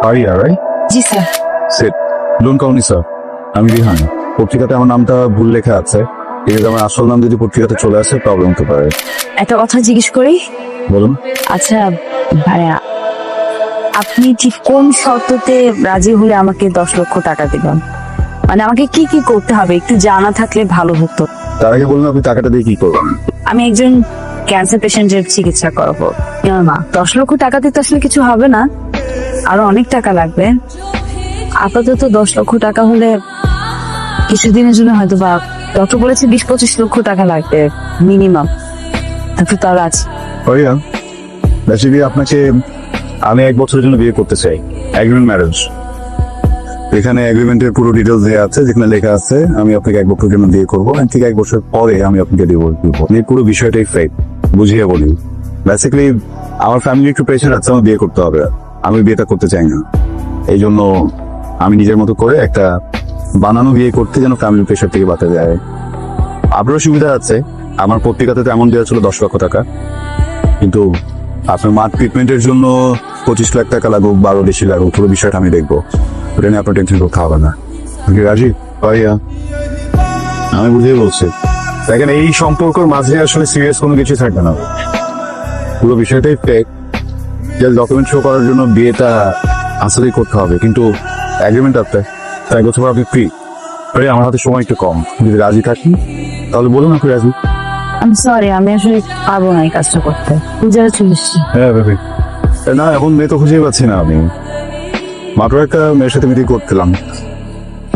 Area right? জি sir. সেট don't call me sir, আমি রিহান। পত্রিকাতে আমার নামটা ভুল লেখা আছে, এটা আমার আসল নাম যদি পত্রিকাতে চলে আসে প্রবলেম হতে পারে। একটা কথা জিজ্ঞেস করি। বলুন। আচ্ছা ভাইয়া, আপনি ঠিক কোন শর্ততে রাজি হলে আমাকে 10 লক্ষ টাকা দিবেন? মানে আমাকে কি কি করতে হবে একটু জানা থাকলে ভালো হতো। তার আগে বলুন আপনি টাকাটা দিয়ে কি করবেন? আমি একজন ক্যান্সার পেশেন্টের চিকিৎসা করাবো। মা 10 লক্ষ টাকাতে তো আসলে কিছু হবে না, আরো অনেক টাকা লাগবে। আপাতত 10 লক্ষ টাকা হলে কিছুদিনের জন্য হয়তো বা, ডক্টর বলেছে 20-25 লক্ষ টাকা লাগবে মিনিমাম। তারপর তার আছে আরিয়া, বেসিক্যালি আপনাকে আমি 1 বছরের জন্য বিয়ে করতে চাই, এগ্রিমেন্ট ম্যারেজ। এখানে এগ্রিমেন্টের পুরো ডিটেলস দেওয়া আছে, যেখানে লেখা আছে আমি আপনাকে 1 বছরের জন্য বিয়ে করবো, ঠিক 1 বছর পরে আমি আপনাকে ডিভোর্স দিব। এই পুরো বিষয়টাই ফেক, বুঝিয়ে বলি। বেসিক্যালি আমার ফ্যামিলি একটু প্রেশার আছে, আমার বিয়ে করতে হবে, আমি বিয়েটা করতে চাই না। এই জন্য আমি নিজের মতো করে একটা বানানো বিয়ে করতে, যেন ফ্যামিলি প্রেশার থেকে বাঁচা যায়। আপনারও সুবিধা আছে, আমার পত্রিকাতে তো এমন দেওয়া ছিল 10 লক্ষ টাকা, কিন্তু আপনার মার ট্রিটমেন্টের জন্য 25 লাখ টাকা লাগুক, 12 বেশি লাগুক, পুরো বিষয়টা আমি দেখবো। ওটা নিয়ে আপনার টেনশন করতে হবে না। রাজি ভাইয়া, আমি বুঝিয়ে বলছি, দেখেন এই সম্পর্কের মাঝে আসলে সিরিয়াস কোনো কিছু থাকবে না, পুরো বিষয়টাই ফেক। যে ডকুমেন্ট শো করার জন্য বিয়েটা আসলেই করতে হবে, কিন্তু এগ্রিমেন্ট আছে, তাই বছর আপনি ফ্রি। আরে আমার হাতে সময় একটু কম, যদি রাজি থাকি তাহলে বলুন আপনি রাজি। আমি সরি, আমি আসলে পারবো না এই কাজটা করতে। পূজারা চলে এসছি। হ্যাঁ বেবি, না এখন মেয়ে তো খুঁজেই পাচ্ছি না আমি। মাত্র একটা মেয়ের সাথে মিটিং করছিলাম,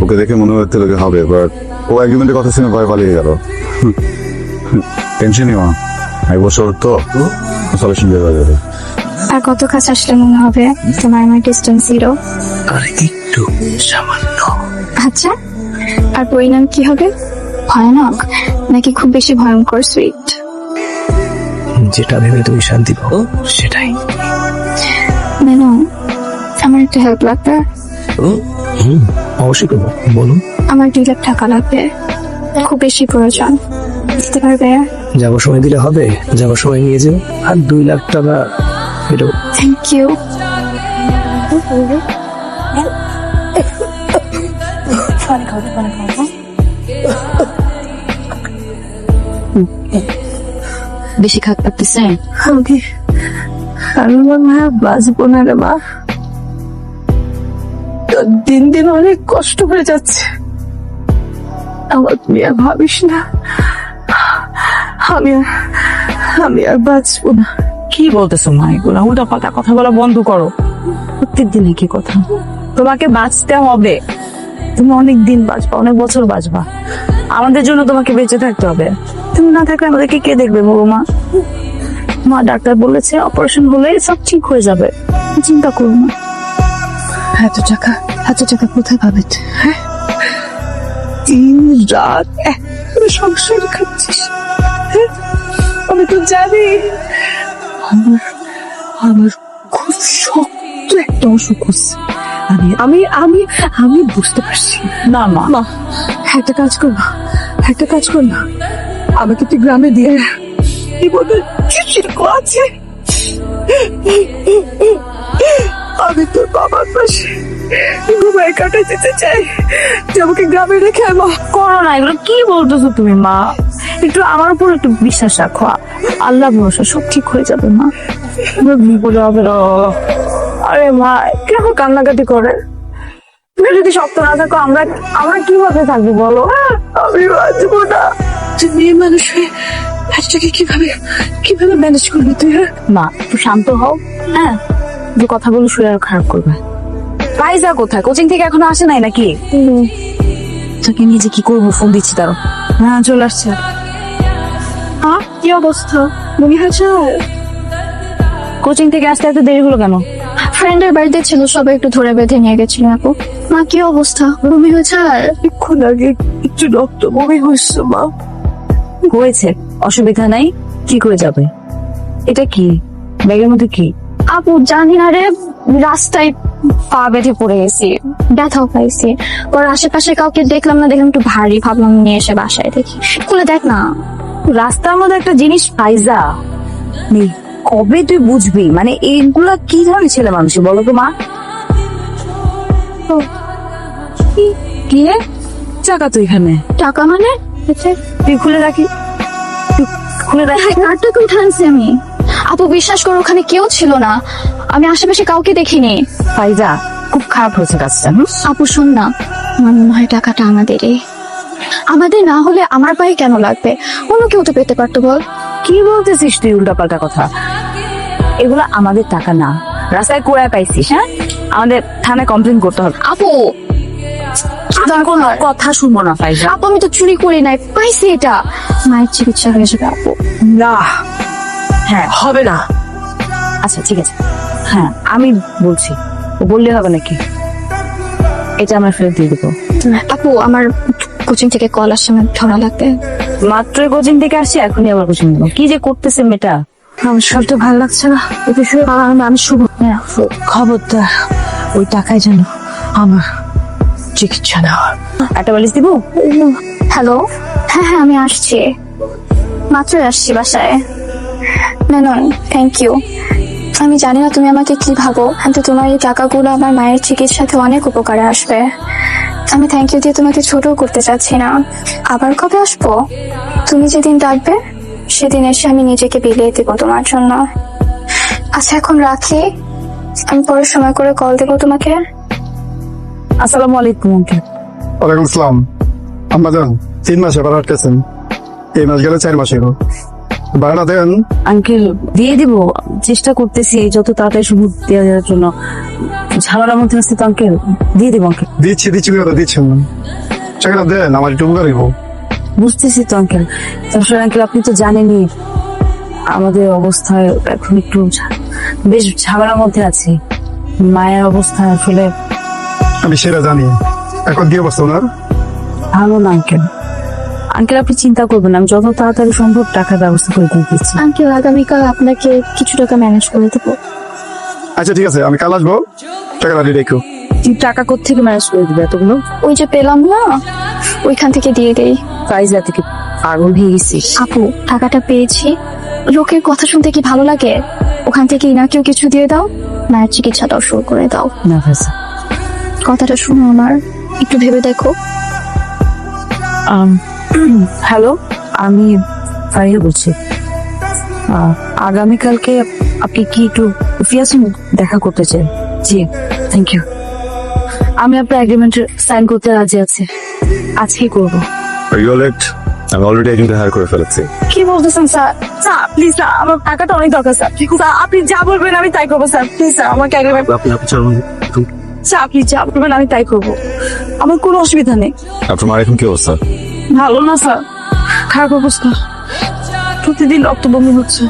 ওকে দেখে মনে হচ্ছে লোকে হবে, বাট ও এগ্রিমেন্টের কথা শুনে ভয় পালিয়ে গেল। টেনশনই মা, 1 বছর তো সলিউশন বের হয়ে যাবে। আর কত কাছে আসলে মনে হবে তোমার আমার ডিস্টেন্স 0? আর একটু সামান্য। আচ্ছা, আর পরিণাম কি হবে? ভয়ানক নাকি খুব বেশি ভয়ঙ্কর সুইট? যেটা ভেবে তুমি শান্তি পাও সেটাই। মেনু, আমার একটা হেল্প লাগবে। অবশ্যই করবো, বলুন। আমার 2 লাখ টাকা লাগবে, খুব বেশি প্রয়োজন। দিতে পারবে? যাবার সময় দিলে হবে, যাবার সময় নিয়ে যাও। আর 2 লাখ টাকা এটা থ্যাংক ইউ। বেশি খারাপ লাগতেছে? আমি মনে হয় বাঁচবো না রে মা, দিন দিন অনেক কষ্ট হয়ে যাচ্ছে। আমার তুমি আর ভাবিস না, আমি আর বাঁচবো না। কি বলতেছো মা এগুলা? উল্টা পাল্টা কথা বলা বন্ধ করো। প্রত্যেকদিন কি কথা? তোমাকে বাঁচতে হবে, তুমি অনেক দিন বাঁচবা, অনেক বছর বাঁচবা। আমাদের জন্য তোমাকে বেঁচে থাকতে হবে। তুমি না থাকলে আমাদেরকে কে দেখবে বলো মা? মা ডাক্তার বলেছে অপারেশন হলে সব ঠিক হয়ে যাবে, চিন্তা করো না। এত টাকা কোথায় পাবে? হ্যাঁ, 3 রাত একটা সংসার খাচ্ছিস। হ্যাঁ? আমি তো জানি আমার খুব শক্ত একটা অসুখ হচ্ছে। আমি আমি আমি বুঝতে পারছি। না মা, মা, একটা কাজ কর না, আমাকে তুই গ্রামে দিয়ে জীবনের চিঠির আছে, আমি তোর বাবার পাশে ঘুমায় কাটাই দিতে চাই, তুই আমাকে গ্রামে রেখে মা। করো না এগুলো, কি বলতেছো তুমি মা? একটু আমার উপর একটু বিশ্বাস রাখো, আল্লাহ ভরসা, সব ঠিক হয়ে যাবে মা। বিপদে হবে না। আরে মা কেন কান্নাকাটি করে? তুমি যদি শক্ত না থাকো আমরা কিভাবে থাকবো বলো? আমি বাঁচবো না। তুই মেয়ে মানুষ হয়ে বাচ্চাকে কিভাবে ম্যানেজ করবি তুই? হ্যাঁ মা একটু শান্ত হও। হ্যাঁ, যে কথা বলে শুয়ে আর খারাপ করবে। ফাইজা কোথায়? কোচিং থেকে এখনো আসে নাই নাকি? তাকে নিয়ে যে কি করবো, ফোন দিচ্ছি তারও। হ্যাঁ চলে আসছে। কি অবস্থা? মনে হয়েছে কোচিং থেকে আসতে এত দেরি হলো কেন? ফ্রেন্ডের বাড়িতে ছিল, সবাই একটু ধরে বেঁধে নিয়ে গেছিল আপু। মা কি অবস্থা? বমি হয়েছে? আর এক্ষুন আগে একটু রক্ত বমি হচ্ছে মা। হয়েছে, অসুবিধা নাই, ঠিক হয়ে যাবে। এটা কি ব্যাগের মধ্যে? কি আপু জানি না রে, রাস্তায় পা বেঁধে পড়ে গেছি, ব্যথাও পাইছি। পর আশেপাশে কাউকে দেখলাম না, দেখলাম একটু ভারী, ভাবলাম নিয়ে এসে বাসায় দেখি, খুলে দেখ না। রাস্তার মধ্যে একটা জিনিস ফাইজা নেই, কবে তুই বুঝবি? মানে এইগুলা কি ধরনের ছেলে মানুষ বলো তো মা? কি রে টাকা তো এখানে টাকা মানে তুই খুলে রাখি তুই খুলে রাখি কার টাকা উঠানছি আমি? আপু বিশ্বাস করো ওখানে কেউ ছিল না, আমি আশেপাশে কাউকে দেখিনি। ফাইজা খুব খারাপ হয়েছে কাজটা হুম? আপু শোন না, আমার মনে হয় টাকাটা আমাদেরই। আমাদের না হলে আমার পায়ে কেন লাগবে? অন্য কেউ তো পেতে পারতো বল। কি বলতেছিস তুই উল্টাপাল্টা কথা? এগুলো আমাদের টাকা না, রাস্তায় কুড়ায় পাইছিস। হ্যাঁ, আমাদের থানায় কমপ্লেন করতে হবে। আপু তোর কোনো কথা শুনবো না ফাইজা। আপু আমি তো চুরি করি নাই, পাইছি এটা। মায়ের চিকিৎসা হয়ে যাবে আপু। না হ্যাঁ হবে না। আচ্ছা ঠিক আছে, হ্যাঁ আমি বলছি, ও বললে হবে নাকি? এটা আমরা ফেরত দিয়ে দেবো। আপু আমার কোচিং থেকে কল আসছে, আমার ধরা লাগবে। মাত্রই কোচিং থেকে আসছি, এখনই আবার কোচিং দেবো। কি যে করতেছে মেয়েটা, আমার শরীরটা ভালো লাগছে না। আমি শুভ খবরদার ওই টাকায় যেন আমার চিকিৎসা নেওয়া। একটা বালিশ দিব? হ্যালো, হ্যাঁ হ্যাঁ আমি আসছি, মাত্রই আসছি বাসায়। Menon thank you. আমি জানি না তুমি আমাকে কি ভাবো, কিন্তু তোমার এই টাকাগুলো আমার মায়ের চিকিৎসাতে অনেক উপকারে আসবে। আমি থ্যাংক ইউ দিয়ে তোমাকে ছোট করতে চাচ্ছি না। আবার কবে আসবো? তুমি যেদিন ডাকবে সেদিন এসে আমি নিজেকে বিলিয়ে দেবো তোমার জন্য। আচ্ছা এখন রাখি, আমি পরে সময় করে কল দেবো তোমাকে। আসসালামু আলাইকুম আঙ্কেল। ওয়ালাইকুম আসসালাম। আম্মা যান 3 মাসে ভাড়া আটকেছেন, এই মাস গেলে 4 মাস এগো ভাড়া দেন। আঙ্কেল দিয়ে দিব, চেষ্টা করতেছি যত তাড়াতাড়ি সুযোগ দেওয়া যাওয়ার জন্য। ঝামেলার মধ্যে আসতে তো আঙ্কেল দিয়ে দেবো আঙ্কেল। দিচ্ছি কথা দিচ্ছেন না, টাকাটা দেন, আমার একটু উপকার হইব। বুঝতেছি তো আঙ্কেল, আসলে আঙ্কেল আপনি তো জানেনই আমাদের অবস্থায় এখন একটু বেশ ঝামেলার মধ্যে আছি। মায়ের অবস্থা আসলে আমি সেটা জানি, এখন কি অবস্থা ওনার? ভালো না আঙ্কেল। আঙ্কেল আপনি চিন্তা করবেন, আমি যত তাড়াতাড়ি সম্ভব টাকার ব্যবস্থা করে দিয়ে দিচ্ছি। আঙ্কেল আগামীকাল আপনাকে কিছু টাকা ম্যানেজ করে দেবো। আচ্ছা ঠিক আছে, আমি কাল আসবো, টাকাটা দিয়ে রেখো। তুই টাকা কোত্থেকে ম্যানেজ করে দিবে এতগুলো? ওই যে পেলাম না, ওইখান থেকে দিয়ে দেই। ফাইজা থেকে পাগল হয়ে গেছিস? আপু টাকাটা পেয়েছি, লোকের কথা শুনতে কি ভালো লাগে? ওখান থেকে না কেউ কিছু দিয়ে দাও, মায়ের চিকিৎসাটাও শুরু করে দাও। না ফাইজা, কথাটা শুনো আমার, একটু ভেবে দেখো। হ্যালো, আমি ফারিয়া বলছি। আগামীকালকে আপনি কি একটু ফ্রি আছেন? দেখা করতে চাই। জি থ্যাংক ইউ। আমি আপনার এগ্রিমেন্টে সাইন করতে রাজি আছি, আজকেই করবো। আমি অলরেডি একজনকে হায়ার করে ফেলেছি। কি বলতেছেন স্যার? স্যার প্লিজ স্যার, আমার টাকাটা অনেক দরকার স্যার। স্যার আপনি যা বলবেন আমি তাই করবো স্যার। প্লিজ স্যার আমাকে এগ্রিমেন্ট। স্যার আপনি যা বলবেন আমি তাই করবো, আমার কোনো অসুবিধা নেই। আপনার মার এখন কি অবস্থা? ভালো না স্যার, খারাপ অবস্থা। প্রতিদিন রক্ত বমি হচ্ছে,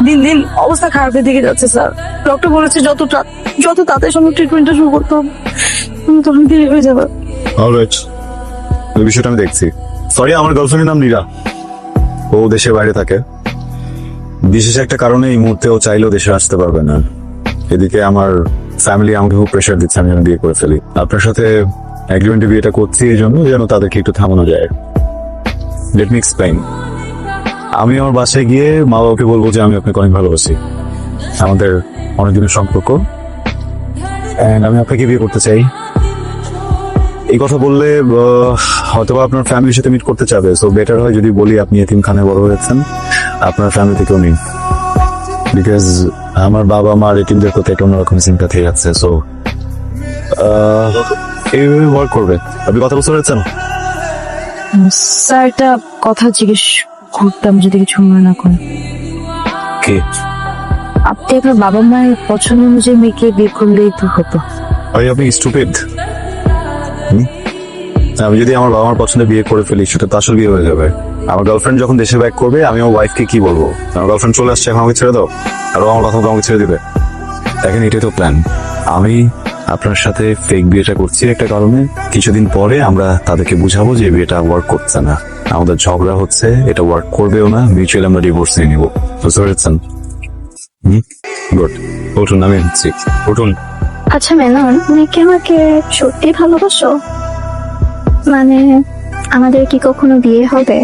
দিন দিন অবস্থা খারাপের দিকে যাচ্ছে স্যার। ডক্টর বলেছে যত তাড়াতাড়ি সম্ভব ট্রিটমেন্টটা শুরু করতে হবে, তখন দেরি হয়ে যাবে। অলরাইট, এই বিষয়টা আমি দেখছি। সরি, আমার গার্লফ্রেন্ডের নাম নীরা, ও দেশের বাইরে থাকে। বিশেষ একটা কারণে এই মুহূর্তে ও চাইলেও দেশে আসতে পারবে না। এদিকে আমার ফ্যামিলি আমাকে খুব প্রেশার দিচ্ছে আমি যেন বিয়ে করে ফেলি। আপনার সাথে এগ্রিমেন্টে বিয়েটা করছি এই জন্য যেন তাদেরকে একটু থামানো যায়। Let me explain. আমি আমার বাসায় গিয়ে মা বাবাকে বলবো যে আমি আপনাকে অনেক ভালোবাসি, আমাদের অনেকদিনের সম্পর্ক, and আমি আপনাকে বিয়ে করতে চাই। এই কথা বললে হয়তো আপনার ফ্যামিলির সাথে মিট করতে চাবে, সো বেটার হয় যদি বলি আপনি এতিমখানে বড় হয়েছেন, আপনার ফ্যামিলি থেকেও নেই। বিকজ আমার বাবা মার এতিমদের প্রতি একটা অন্যরকম চিন্তা থেকে যাচ্ছে। সো এইভাবে ওয়ার্ক করবে। আপনি কথা বুঝতে পেরেছেন? স্যার একটা কথা জিজ্ঞেস করতাম যদি কিছু মনে না করেন। কি? আপনি আপনার বাবা মায়ের পছন্দ অনুযায়ী মেয়েকে বিয়ে করলেই তো হতো। আরে আপনি স্টুপিড। আমি যদি আমার বাবা মার পছন্দে বিয়ে করে ফেলি সেটা তো আসল বিয়ে হয়ে যাবে। আমার গার্লফ্রেন্ড যখন দেশে ব্যাক করবে আমি আমার ওয়াইফকে কি বলবো? আমার গার্লফ্রেন্ড চলে আসছে, এখন আমাকে ছেড়ে দাও, আর ও আমার কথা মতো আমাকে ছেড়ে দিবে? দেখেন এটাই তো প্ল্যান। আমি আপনার সাথে ফেক বিয়েটা করছি একটা কারণে, কিছুদিন পরে আমরা তাদেরকে বুঝাবো যে বিয়েটা ওয়ার্ক করছে না, আমাদের ঝগড়া হচ্ছে, এটা ওয়ার্ক করবেও না, মিউচুয়ালি আমরা ডিভোর্স নিয়ে নিবো। বুঝতে পেরেছেন? গুড, উঠুন, আমি হচ্ছি, উঠুন। আচ্ছা মেনন, তুমি কি আমাকে সত্যি ভালোবাসো? মানে আমাদের কি কখনো বিয়ে হবে?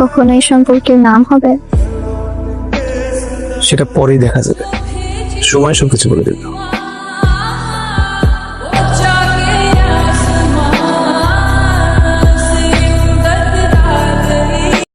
কখনো এই সম্পর্কের নাম হবে? সেটা পরেই দেখা যাবে, সময় সবকিছু বলে দেবে।